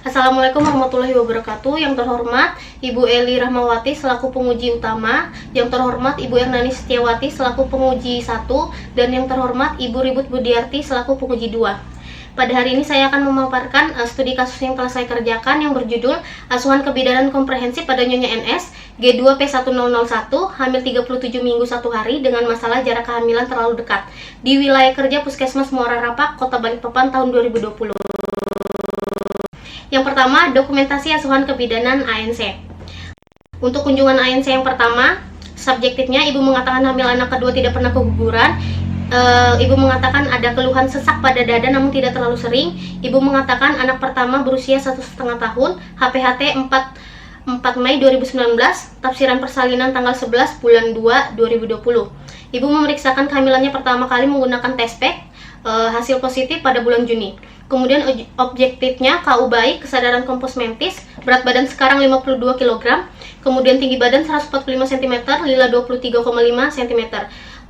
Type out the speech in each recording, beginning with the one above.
Assalamualaikum warahmatullahi wabarakatuh. Yang terhormat Ibu Eli Rahmawati selaku penguji utama, yang terhormat Ibu Ernani Setiawati selaku penguji 1, dan yang terhormat Ibu Ribut Budiarti selaku penguji 2. Pada hari ini saya akan memaparkan studi kasus yang telah saya kerjakan yang berjudul Asuhan Kebidanan Komprehensif pada Nyonya NS G2P1001 hamil 37 minggu 1 hari dengan masalah jarak kehamilan terlalu dekat di wilayah kerja Puskesmas Muara Rapak, Kota Balikpapan tahun 2020. Yang pertama, dokumentasi asuhan kebidanan ANC. Untuk kunjungan ANC yang pertama, subjektifnya ibu mengatakan hamil anak kedua tidak pernah keguguran. Ibu mengatakan ada keluhan sesak pada dada namun tidak terlalu sering. Ibu mengatakan anak pertama berusia 1,5 tahun, HPHT 4 Mei 2019, tafsiran persalinan tanggal 11 bulan 2 2020. Ibu memeriksakan kehamilannya pertama kali menggunakan tes pack, hasil positif pada bulan Juni. Kemudian objektifnya KU baik, kesadaran kompos mentis, berat badan sekarang 52 kg, kemudian tinggi badan 145 cm, lila 23,5 cm.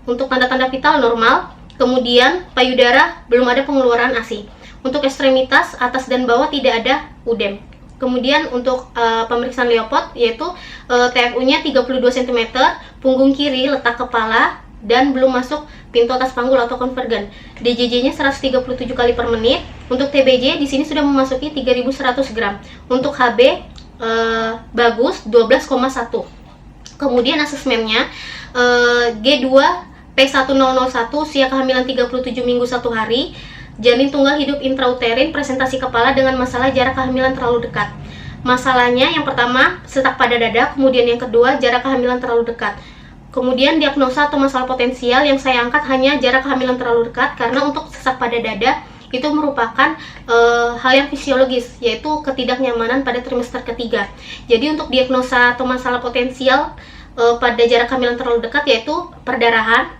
Untuk tanda-tanda vital normal, kemudian payudara belum ada pengeluaran ASI. Untuk ekstremitas atas dan bawah tidak ada udem. Kemudian untuk pemeriksaan Leopard yaitu TFU-nya 32 cm, punggung kiri letak kepala dan belum masuk pintu atas panggul atau konvergen. DJJ-nya 137 kali per menit. Untuk TBJ di sini sudah memasuki 3100 gram. Untuk HB bagus 12,1. Kemudian asesmennya G2P1001 usia kehamilan 37 minggu 1 hari. Janin tunggal hidup intrauterin, presentasi kepala dengan masalah jarak kehamilan terlalu dekat. Masalahnya yang pertama sesak pada dada, kemudian yang kedua jarak kehamilan terlalu dekat. Kemudian diagnosa atau masalah potensial yang saya angkat hanya jarak kehamilan terlalu dekat, karena untuk sesak pada dada itu merupakan hal yang fisiologis, yaitu ketidaknyamanan pada trimester ketiga. Jadi untuk diagnosa atau masalah potensial pada jarak kehamilan terlalu dekat yaitu perdarahan,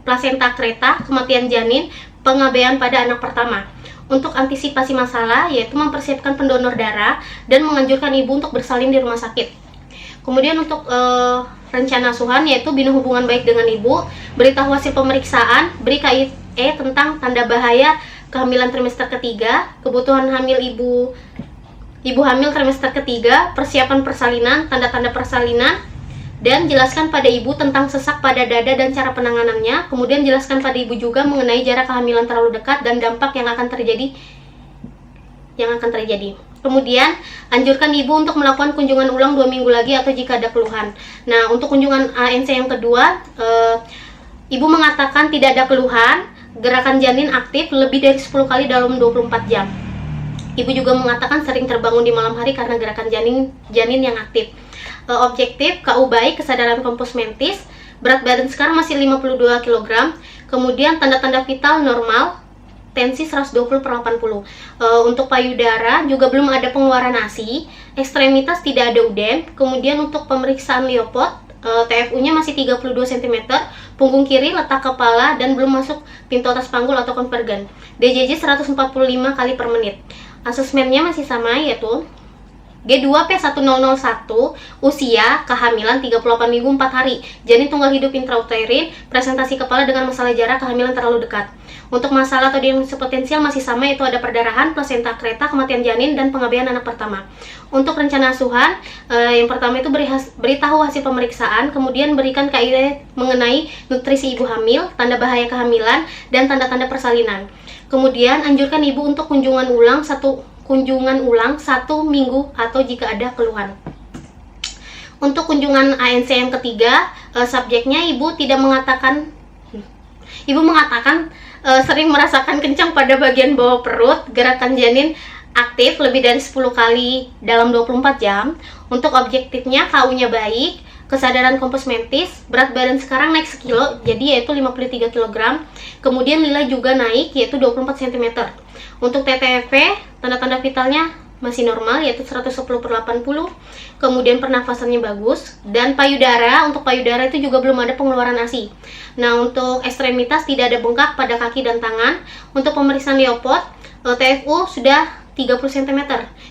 plasenta kereta, kematian janin, pengabaian pada anak pertama. Untuk antisipasi masalah yaitu mempersiapkan pendonor darah dan menganjurkan ibu untuk bersalin di rumah sakit. Kemudian untuk rencana asuhan yaitu bina hubungan baik dengan ibu, beritahu hasil pemeriksaan, beri KIE tentang tanda bahaya kehamilan trimester ketiga, kebutuhan hamil ibu hamil trimester ketiga, persiapan persalinan, tanda-tanda persalinan, dan jelaskan pada ibu tentang sesak pada dada dan cara penanganannya. Kemudian jelaskan pada ibu juga mengenai jarak kehamilan terlalu dekat dan dampak yang akan terjadi. Kemudian, anjurkan ibu untuk melakukan kunjungan ulang 2 minggu lagi atau jika ada keluhan. Nah, untuk kunjungan ANC yang kedua, ibu mengatakan tidak ada keluhan, gerakan janin aktif lebih dari 10 kali dalam 24 jam. Ibu juga mengatakan sering terbangun di malam hari karena gerakan janin yang aktif. Objektif, KU baik, kesadaran kompos mentis, berat badan sekarang masih 52 kg, kemudian tanda-tanda vital normal, tensi 120/80. Untuk payudara juga belum ada pengeluaran ASI, ekstremitas tidak ada udem. Kemudian untuk pemeriksaan Leopard, TFU-nya masih 32 cm, punggung kiri letak kepala dan belum masuk pintu atas panggul atau konvergen. DJJ 145 kali per menit. Asesmennya masih sama yaitu G2P1001 usia kehamilan 38 minggu 4 hari, janin tunggal hidup intrauterin, presentasi kepala dengan masalah jarak kehamilan terlalu dekat. Untuk masalah atau diagnosis potensial masih sama, yaitu ada perdarahan, plasenta kereta, kematian janin, dan pengabaian anak pertama. Untuk rencana asuhan, yang pertama itu beritahu hasil pemeriksaan, kemudian berikan KIE mengenai nutrisi ibu hamil, tanda bahaya kehamilan, dan tanda-tanda persalinan. Kemudian anjurkan ibu untuk kunjungan ulang 1 minggu atau jika ada keluhan. Untuk kunjungan ANC yang ketiga, subjeknya ibu mengatakan sering merasakan kencang pada bagian bawah perut, gerakan janin aktif lebih dari 10 kali dalam 24 jam. Untuk objektifnya KU-nya baik, kesadaran kompos mentis, berat badan sekarang naik sekilo, jadi yaitu 53 kg. Kemudian lila juga naik yaitu 24 cm. Untuk TTV, tanda-tanda vitalnya masih normal yaitu 110/80. Kemudian pernafasannya bagus, dan untuk payudara itu juga belum ada pengeluaran ASI. Nah, untuk ekstremitas tidak ada bengkak pada kaki dan tangan. Untuk pemeriksaan Leopard, TFU sudah 30 cm.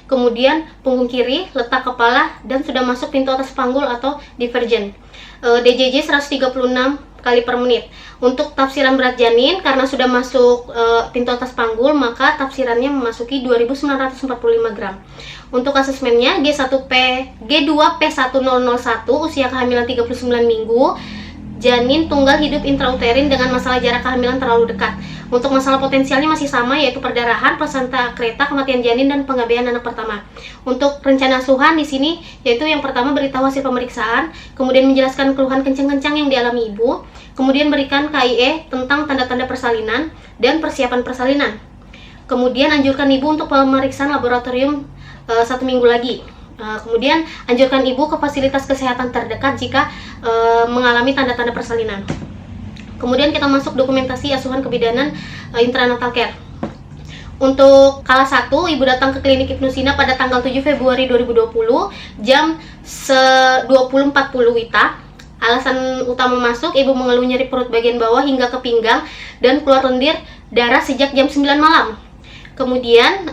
Kemudian punggung kiri, letak kepala, dan sudah masuk pintu atas panggul atau divergen. DJJ 136 kali per menit. Untuk tafsiran berat janin, karena sudah masuk pintu atas panggul, maka tafsirannya memasuki 2945 gram. Untuk asesmennya G2P1001, usia kehamilan 39 minggu, janin tunggal hidup intrauterin dengan masalah jarak kehamilan terlalu dekat. Untuk masalah potensialnya masih sama, yaitu perdarahan, plasenta akreta, kematian janin, dan pengabaian anak pertama. Untuk rencana asuhan di sini, yaitu yang pertama beritahu hasil pemeriksaan, kemudian menjelaskan keluhan kencang-kencang yang dialami ibu, kemudian berikan KIE tentang tanda-tanda persalinan dan persiapan persalinan. Kemudian anjurkan ibu untuk pemeriksaan laboratorium 1 minggu lagi. Kemudian anjurkan ibu ke fasilitas kesehatan terdekat jika mengalami tanda-tanda persalinan. Kemudian kita masuk dokumentasi asuhan kebidanan intranatal care. Untuk kala 1, ibu datang ke klinik Ibnu Sina pada tanggal 7 Februari 2020 jam 20.40 WITA. Alasan utama masuk, ibu mengeluh nyeri perut bagian bawah hingga ke pinggang dan keluar lendir darah sejak jam 9 malam. Kemudian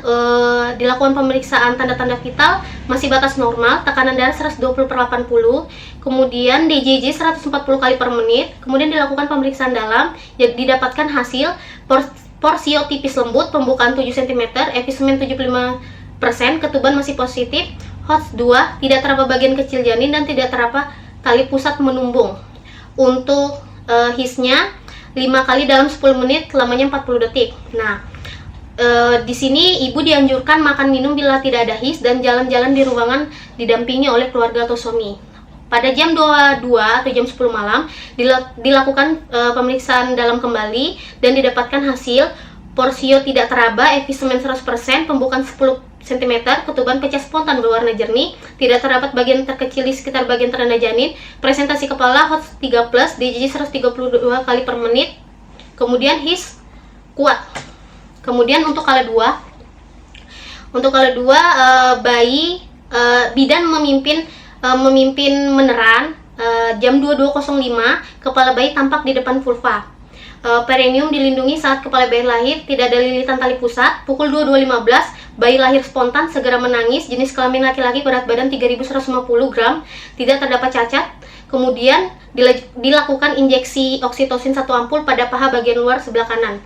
dilakukan pemeriksaan tanda-tanda vital, masih batas normal, tekanan darah 120/80, kemudian DJJ 140 kali per menit, kemudian dilakukan pemeriksaan dalam, didapatkan hasil porsiotipis lembut, pembukaan 7 cm, efismen 75%, ketuban masih positif, HOTS 2, tidak teraba bagian kecil janin dan tidak teraba tali pusat menumbung. Untuk HIS-nya 5 kali dalam 10 menit, lamanya 40 detik. Nah, di sini ibu dianjurkan makan minum bila tidak ada HIS dan jalan-jalan di ruangan didampingi oleh keluarga atau suami. Pada jam 22 atau jam 10 malam dilakukan pemeriksaan dalam kembali dan didapatkan hasil porsio tidak teraba, efismen 100%, pembukaan 10 cm, ketuban pecah spontan berwarna jernih, tidak terdapat bagian terkecil di sekitar bagian terendah janin, presentasi kepala HOTS 3+, DJJ 132 kali per menit, kemudian HIS kuat. Kemudian untuk kala 2, bayi bidan memimpin meneran jam 22.05, kepala bayi tampak di depan vulva. Perineum dilindungi saat kepala bayi lahir, tidak ada lilitan tali pusat. Pukul 22.15, bayi lahir spontan, segera menangis, jenis kelamin laki-laki, berat badan 3150 gram, tidak terdapat cacat. Kemudian dilakukan injeksi oksitosin 1 ampul pada paha bagian luar sebelah kanan.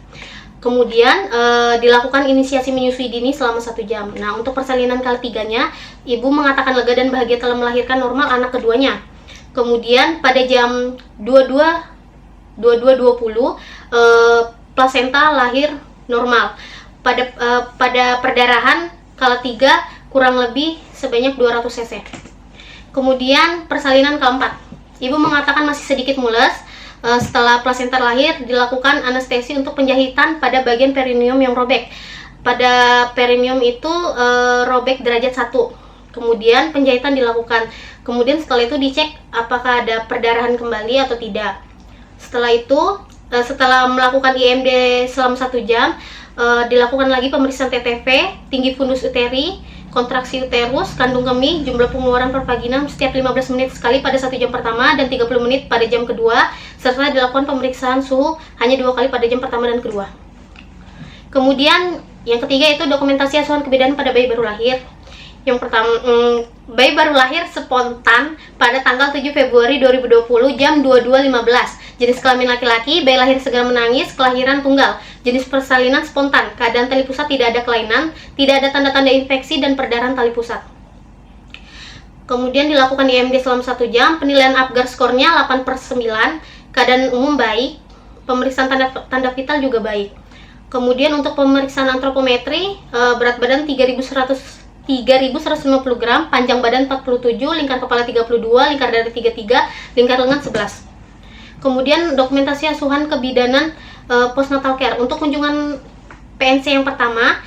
Kemudian dilakukan inisiasi menyusui dini selama 1 jam. Nah, untuk persalinan kala 3-nya, ibu mengatakan lega dan bahagia telah melahirkan normal anak keduanya. Kemudian pada jam 22.20, plasenta lahir normal. Pada perdarahan kala 3 kurang lebih sebanyak 200 cc. Kemudian persalinan keempat, ibu mengatakan masih sedikit mules. Setelah plasenta lahir, dilakukan anestesi untuk penjahitan pada bagian perineum yang robek. Pada perineum itu robek derajat 1. Kemudian penjahitan dilakukan. Kemudian setelah itu dicek apakah ada perdarahan kembali atau tidak. Setelah itu, setelah melakukan IMD selama 1 jam, dilakukan lagi pemeriksaan TTV, tinggi fundus uteri, kontraksi uterus, kandung kemih, jumlah pengeluaran per vagina setiap 15 menit sekali pada 1 jam pertama dan 30 menit pada jam kedua, serta dilakukan pemeriksaan suhu hanya 2 kali pada jam pertama dan kedua. Kemudian yang ketiga itu dokumentasi asuhan kebidanan pada bayi baru lahir. Yang pertama, bayi baru lahir spontan pada tanggal 7 Februari 2020 jam 22.15. Jenis kelamin laki-laki, bayi lahir segera menangis, kelahiran tunggal. Jenis persalinan spontan, keadaan tali pusat tidak ada kelainan, tidak ada tanda-tanda infeksi dan perdarahan tali pusat. Kemudian dilakukan IMD selama 1 jam, penilaian Apgar skornya 8/9, keadaan umum baik, pemeriksaan tanda vital juga baik. Kemudian untuk pemeriksaan antropometri, berat badan 3.150 gram, panjang badan 47, lingkar kepala 32, lingkar dada 33, lingkar lengan 11. Kemudian dokumentasi asuhan kebidanan postnatal care. Untuk kunjungan PNC yang pertama,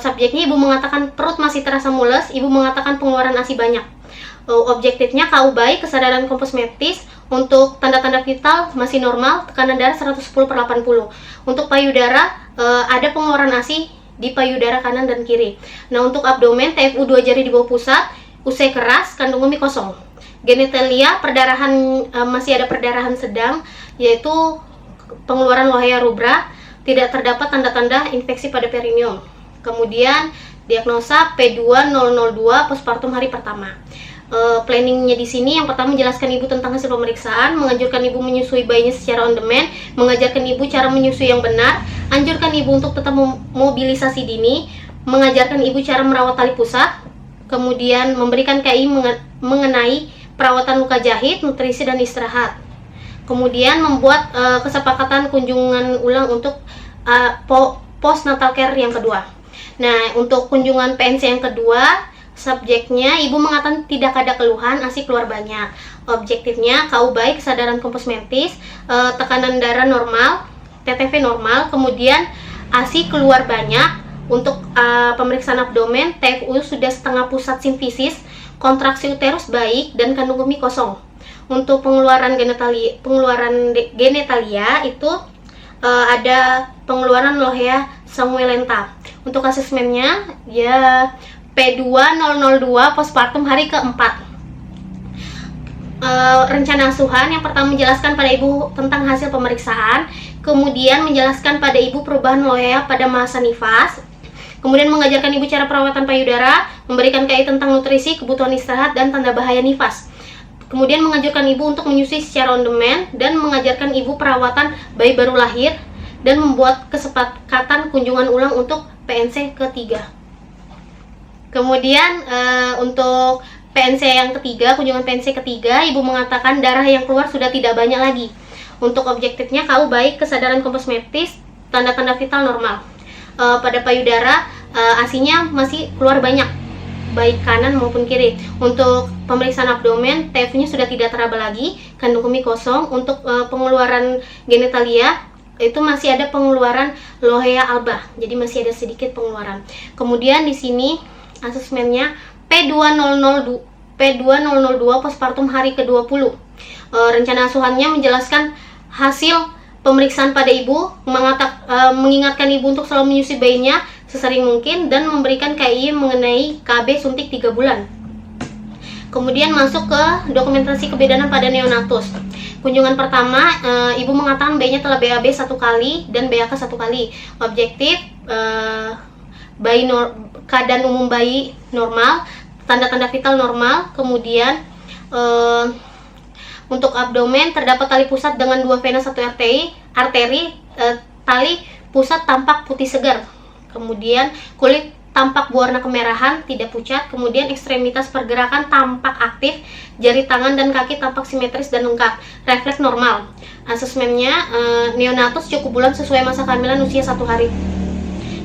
subjeknya ibu mengatakan perut masih terasa mules, ibu mengatakan pengeluaran ASI banyak. Objektifnya KU baik, kesadaran kosmetis. Untuk tanda-tanda vital masih normal, tekanan darah 110/80. Untuk payudara, ada pengeluaran ASI di payudara kanan dan kiri. Nah, untuk abdomen, TFU 2 jari di bawah pusat, usai keras, kandung kemih kosong. Genitalia, perdarahan masih ada perdarahan sedang, yaitu pengeluaran lohea rubra, tidak terdapat tanda-tanda infeksi pada perineum. Kemudian diagnosa P2002 postpartum hari pertama. Planningnya di sini yang pertama menjelaskan ibu tentang hasil pemeriksaan, menganjurkan ibu menyusui bayinya secara on demand, mengajarkan ibu cara menyusui yang benar, anjurkan ibu untuk tetap mobilisasi dini, mengajarkan ibu cara merawat tali pusat, kemudian memberikan KI mengenai perawatan luka jahit, nutrisi dan istirahat. Kemudian membuat kesepakatan kunjungan ulang untuk postnatal care yang kedua. Nah, untuk kunjungan PNC yang kedua, subjeknya ibu mengatakan tidak ada keluhan, ASI keluar banyak. Objektifnya KU baik, kesadaran kosmetis, tekanan darah normal, TTV normal, kemudian ASI keluar banyak. Untuk pemeriksaan abdomen, TFU sudah setengah pusat simfisis, kontraksi uterus baik dan kandung kemih kosong. Untuk pengeluaran genetalia itu ada pengeluaran lohea sanguinolenta. Untuk asesmennya ya P2002 postpartum hari keempat. Rencana asuhan yang pertama menjelaskan pada ibu tentang hasil pemeriksaan, kemudian menjelaskan pada ibu perubahan lohea pada masa nifas, kemudian mengajarkan ibu cara perawatan payudara, memberikan KI tentang nutrisi, kebutuhan istirahat, dan tanda bahaya nifas. Kemudian mengajarkan ibu untuk menyusui secara on demand, dan mengajarkan ibu perawatan bayi baru lahir, dan membuat kesepakatan kunjungan ulang untuk PNC ketiga. Kemudian untuk PNC yang ketiga, kunjungan PNC ketiga, ibu mengatakan darah yang keluar sudah tidak banyak lagi. Untuk objektifnya KU baik, kesadaran kosmetis, tanda-tanda vital normal. Pada payudara ASI-nya masih keluar banyak, baik kanan maupun kiri. Untuk pemeriksaan abdomen, TF-nya sudah tidak teraba lagi, kandung kemih kosong. Untuk pengeluaran genetalia itu masih ada pengeluaran lohea alba, jadi masih ada sedikit pengeluaran. Kemudian di sini asesmennya P2002 postpartum hari ke-20. Rencana asuhannya menjelaskan hasil pemeriksaan pada ibu, mengingatkan ibu untuk selalu menyusui bayinya sesering mungkin, dan memberikan KI mengenai KB suntik 3 bulan. Kemudian masuk ke dokumentasi kebidanan pada neonatus. Kunjungan pertama, ibu mengatakan bayinya telah BAB 1 kali dan BAK 1 kali. Objektif, keadaan umum bayi normal, tanda-tanda vital normal. Kemudian untuk abdomen terdapat tali pusat dengan 2 vena 1 arteri, tali pusat tampak putih segar. Kemudian kulit tampak berwarna kemerahan, tidak pucat. Kemudian ekstremitas pergerakan tampak aktif, jari tangan dan kaki tampak simetris dan lengkap. Refleks normal. Asesmennya neonatus cukup bulan sesuai masa kehamilan usia 1 hari.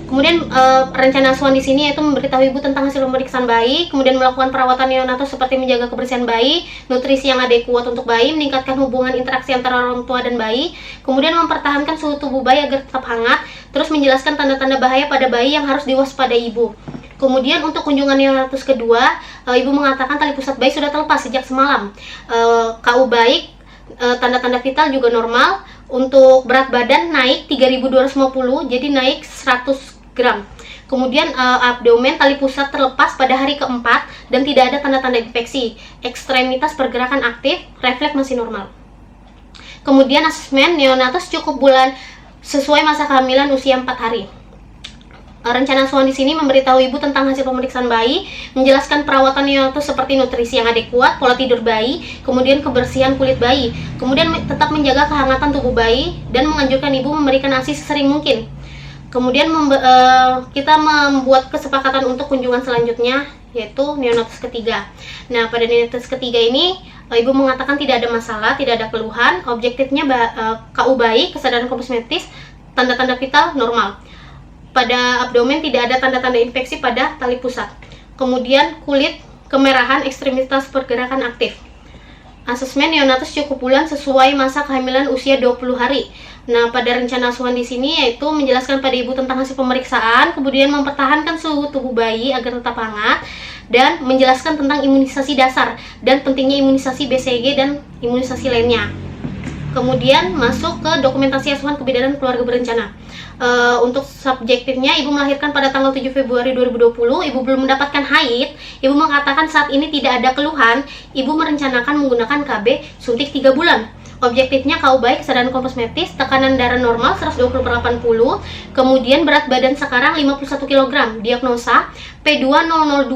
Kemudian rencana asuhan di sini yaitu memberitahu ibu tentang hasil pemeriksaan bayi, kemudian melakukan perawatan neonatus seperti menjaga kebersihan bayi, nutrisi yang adekuat untuk bayi, meningkatkan hubungan interaksi antara orang tua dan bayi, kemudian mempertahankan suhu tubuh bayi agar tetap hangat, terus menjelaskan tanda-tanda bahaya pada bayi yang harus diwaspadai ibu. Kemudian untuk kunjungan neonatus kedua, ibu mengatakan tali pusat bayi sudah terlepas sejak semalam. KU baik, tanda-tanda vital juga normal. Untuk berat badan naik 3250, jadi naik 100 gram. Kemudian abdomen tali pusat terlepas pada hari keempat dan tidak ada tanda-tanda infeksi. Ekstremitas pergerakan aktif, refleks masih normal. Kemudian asesmen neonatus cukup bulan sesuai masa kehamilan usia 4 hari. Rencana asuhan di sini memberitahu ibu tentang hasil pemeriksaan bayi, menjelaskan perawatan neonatus seperti nutrisi yang adekuat, pola tidur bayi, kemudian kebersihan kulit bayi, kemudian tetap menjaga kehangatan tubuh bayi, dan menganjurkan ibu memberikan ASI sesering mungkin. Kemudian kita membuat kesepakatan untuk kunjungan selanjutnya, yaitu neonatus ketiga. Nah, pada neonatus ketiga ini ibu mengatakan tidak ada masalah, tidak ada keluhan. Objektifnya KU baik, kesadaran kosmetis, tanda-tanda vital normal. Pada abdomen tidak ada tanda-tanda infeksi pada tali pusat. Kemudian kulit kemerahan, ekstremitas pergerakan aktif. Asesmen neonatus cukup bulan sesuai masa kehamilan usia 20 hari. Nah, pada rencana asuhan di sini yaitu menjelaskan pada ibu tentang hasil pemeriksaan, kemudian mempertahankan suhu tubuh bayi agar tetap hangat, dan menjelaskan tentang imunisasi dasar dan pentingnya imunisasi BCG dan imunisasi lainnya. Kemudian masuk ke dokumentasi asuhan kebidanan keluarga berencana. Untuk subjektifnya, ibu melahirkan pada tanggal 7 Februari 2020, ibu belum mendapatkan haid, ibu mengatakan saat ini tidak ada keluhan, ibu merencanakan menggunakan KB suntik 3 bulan. Objektifnya KU baik, kesadaran kosmetis, tekanan darah normal 120/80, kemudian berat badan sekarang 51 kg, diagnosa P2002,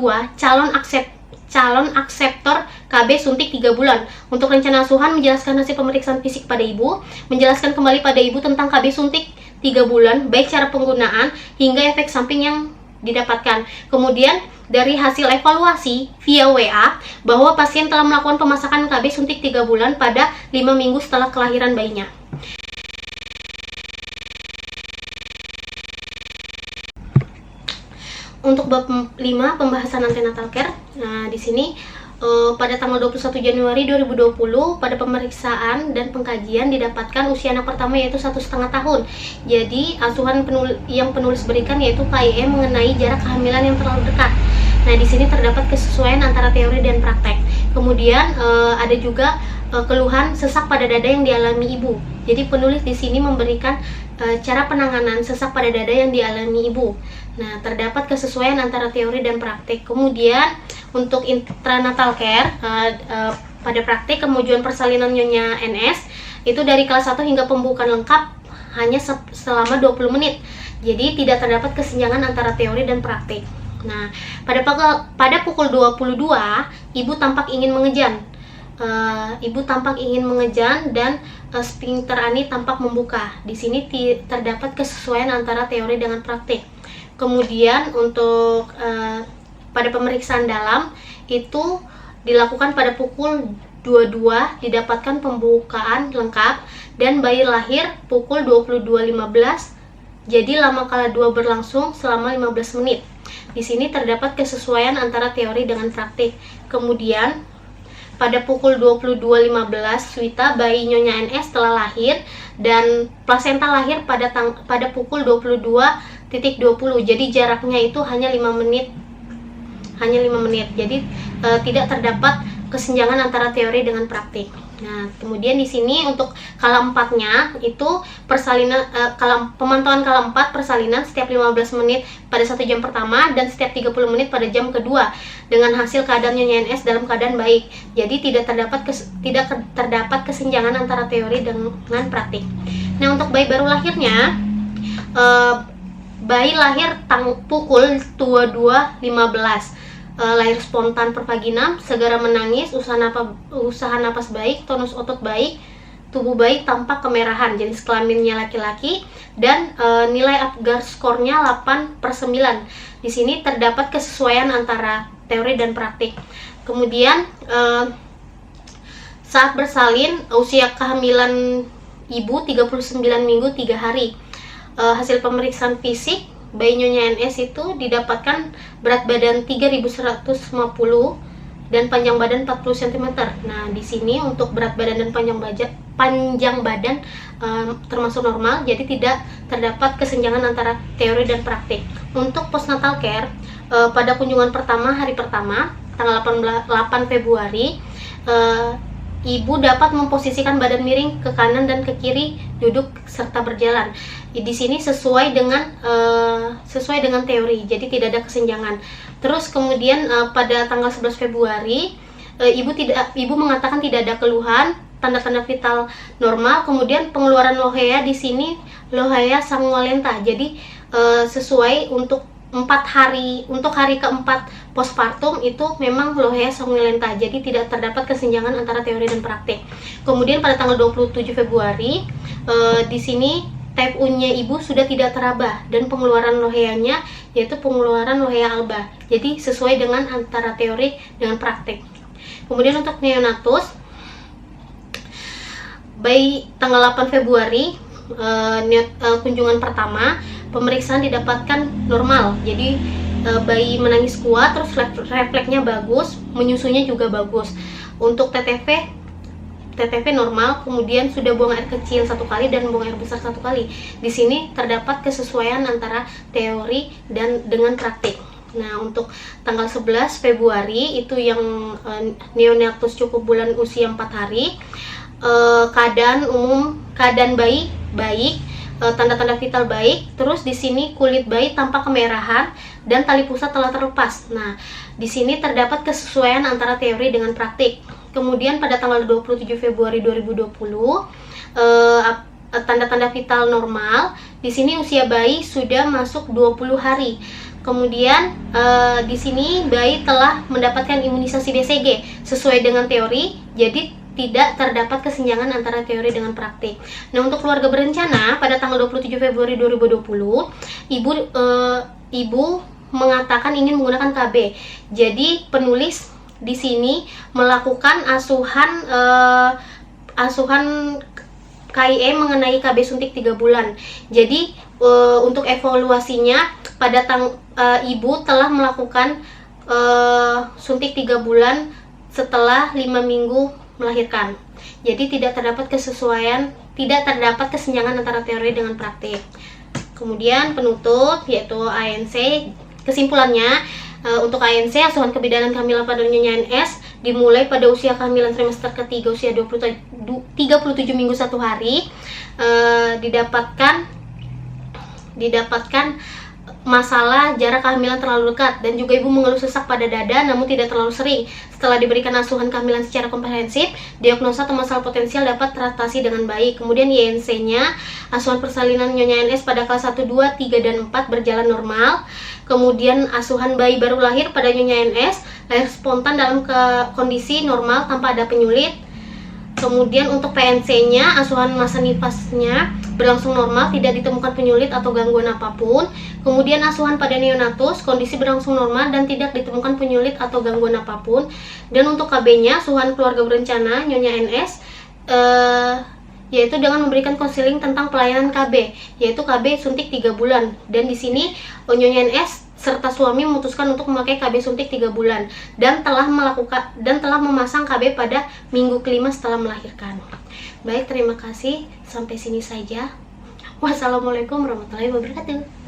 calon akseptor KB suntik 3 bulan. Untuk rencana asuhan, menjelaskan hasil pemeriksaan fisik pada ibu, menjelaskan kembali pada ibu tentang KB suntik 3 bulan, baik cara penggunaan hingga efek samping yang didapatkan. Kemudian dari hasil evaluasi via WA bahwa pasien telah melakukan pemasakan KB suntik 3 bulan pada 5 minggu setelah kelahiran bayinya. Untuk bab 5 pembahasan antenatal care. Nah, di sini pada tanggal 21 Januari 2020 pada pemeriksaan dan pengkajian didapatkan usia anak pertama yaitu 1,5 tahun. Jadi asuhan yang penulis berikan yaitu KIE mengenai jarak kehamilan yang terlalu dekat. Nah, di sini terdapat kesesuaian antara teori dan praktek. Kemudian ada juga keluhan sesak pada dada yang dialami ibu. Jadi penulis di sini memberikan cara penanganan sesak pada dada yang dialami ibu. Nah, terdapat kesesuaian antara teori dan praktik. Kemudian untuk intranatal care pada praktik kemajuan persalinan Nyonya NS itu dari kelas 1 hingga pembukaan lengkap hanya selama 20 menit. Jadi tidak terdapat kesenjangan antara teori dan praktik. Nah, pada pukul 22 ibu tampak ingin mengejan. Dan sphincter ani tampak membuka. Di sini terdapat kesesuaian antara teori dengan praktik. Kemudian untuk pada pemeriksaan dalam itu dilakukan pada pukul 22 didapatkan pembukaan lengkap dan bayi lahir pukul 22.15. Jadi lama kala 2 berlangsung selama 15 menit. Di sini terdapat kesesuaian antara teori dengan praktik. Kemudian pada pukul 22.15 Swita bayi Nyonya NS telah lahir dan plasenta lahir pada pukul 22.20. Jadi jaraknya itu hanya 5 menit. Jadi tidak terdapat kesenjangan antara teori dengan praktik. Nah, kemudian di sini untuk kala 4-nya itu pemantauan kala 4 persalinan setiap 15 menit pada 1 jam pertama dan setiap 30 menit pada jam kedua dengan hasil keadaan Nyonya NS dalam keadaan baik. Jadi tidak terdapat kesenjangan antara teori dengan praktik. Nah, untuk bayi baru lahirnya bayi lahir pukul 22.15. Lahir spontan pervaginam, segera menangis, usaha napas baik, tonus otot baik, tubuh bayi tampak kemerahan, jenis kelaminnya laki-laki, dan nilai Apgar skornya 8/9. Di sini terdapat kesesuaian antara teori dan praktik. Kemudian saat bersalin, usia kehamilan ibu 39 minggu 3 hari. Hasil pemeriksaan fisik bayi Nyonya NS itu didapatkan berat badan 3.150 dan panjang badan 40 cm. Nah, di sini untuk berat badan dan panjang badan termasuk normal, jadi tidak terdapat kesenjangan antara teori dan praktik. Untuk postnatal care pada kunjungan pertama hari pertama tanggal 8 Februari ibu dapat memposisikan badan miring ke kanan dan ke kiri, duduk serta berjalan. Di sini sesuai dengan teori, jadi tidak ada kesenjangan. Terus kemudian pada tanggal 11 Februari ibu mengatakan tidak ada keluhan, tanda-tanda vital normal. Kemudian pengeluaran lohea di sini lohea sanguinolenta. Jadi sesuai untuk hari keempat postpartum itu memang lohea sanguinolenta, jadi tidak terdapat kesenjangan antara teori dan praktik. Kemudian pada tanggal 27 Februari di sini type U-nya ibu sudah tidak teraba dan pengeluaran loheanya yaitu pengeluaran lohea alba, jadi sesuai dengan antara teori dengan praktik. Kemudian untuk neonatus bayi tanggal 8 Februari kunjungan pertama pemeriksaan didapatkan normal, jadi bayi menangis kuat, terus refleksnya bagus, menyusunya juga bagus. Untuk TTV normal, kemudian sudah buang air kecil 1 kali dan buang air besar 1 kali. Di sini terdapat kesesuaian antara teori dan dengan praktik. Nah, untuk tanggal 11 Februari itu yang neonatus cukup bulan usia 4 hari. Keadaan bayi baik, tanda-tanda vital baik. Terus di sini kulit bayi tampak kemerahan dan tali pusat telah terlepas. Nah, di sini terdapat kesesuaian antara teori dengan praktik. Kemudian pada tanggal 27 Februari 2020 tanda-tanda vital normal. Di sini usia bayi sudah masuk 20 hari. Kemudian di sini bayi telah mendapatkan imunisasi BCG sesuai dengan teori, jadi tidak terdapat kesenjangan antara teori dengan praktik. Nah, untuk keluarga berencana pada tanggal 27 Februari 2020, ibu mengatakan ingin menggunakan KB. Jadi penulis di sini melakukan asuhan KIE mengenai KB suntik 3 bulan. Jadi untuk evaluasinya pada ibu telah melakukan suntik 3 bulan setelah 5 minggu melahirkan. Jadi tidak terdapat kesenjangan antara teori dengan praktik. Kemudian penutup yaitu ANC. Kesimpulannya, untuk ANC asuhan kebidanan kehamilan pada Nyonya NS dimulai pada usia kehamilan trimester ketiga usia 37 minggu 1 hari. Didapatkan masalah jarak kehamilan terlalu dekat dan juga ibu mengeluh sesak pada dada namun tidak terlalu sering. Setelah diberikan asuhan kehamilan secara komprehensif, diagnosa atau masalah potensial dapat teratasi dengan baik. Kemudian YNC-nya, asuhan persalinan Nyonya NS pada kelas 1, 2, 3, dan 4 berjalan normal. Kemudian asuhan bayi baru lahir pada Nyonya NS lahir spontan dalam kondisi normal tanpa ada penyulit. Kemudian untuk PNC-nya, asuhan masa nifasnya berlangsung normal, tidak ditemukan penyulit atau gangguan apapun. Kemudian asuhan pada neonatus, kondisi berlangsung normal dan tidak ditemukan penyulit atau gangguan apapun. Dan untuk KB-nya, asuhan keluarga berencana Nyonya NS, yaitu dengan memberikan konseling tentang pelayanan KB, yaitu KB suntik 3 bulan. Dan di sini Nyonya NS serta suami memutuskan untuk memakai KB suntik 3 bulan dan telah memasang KB pada minggu kelima setelah melahirkan. Baik, terima kasih. Sampai sini saja. Wassalamualaikum warahmatullahi wabarakatuh.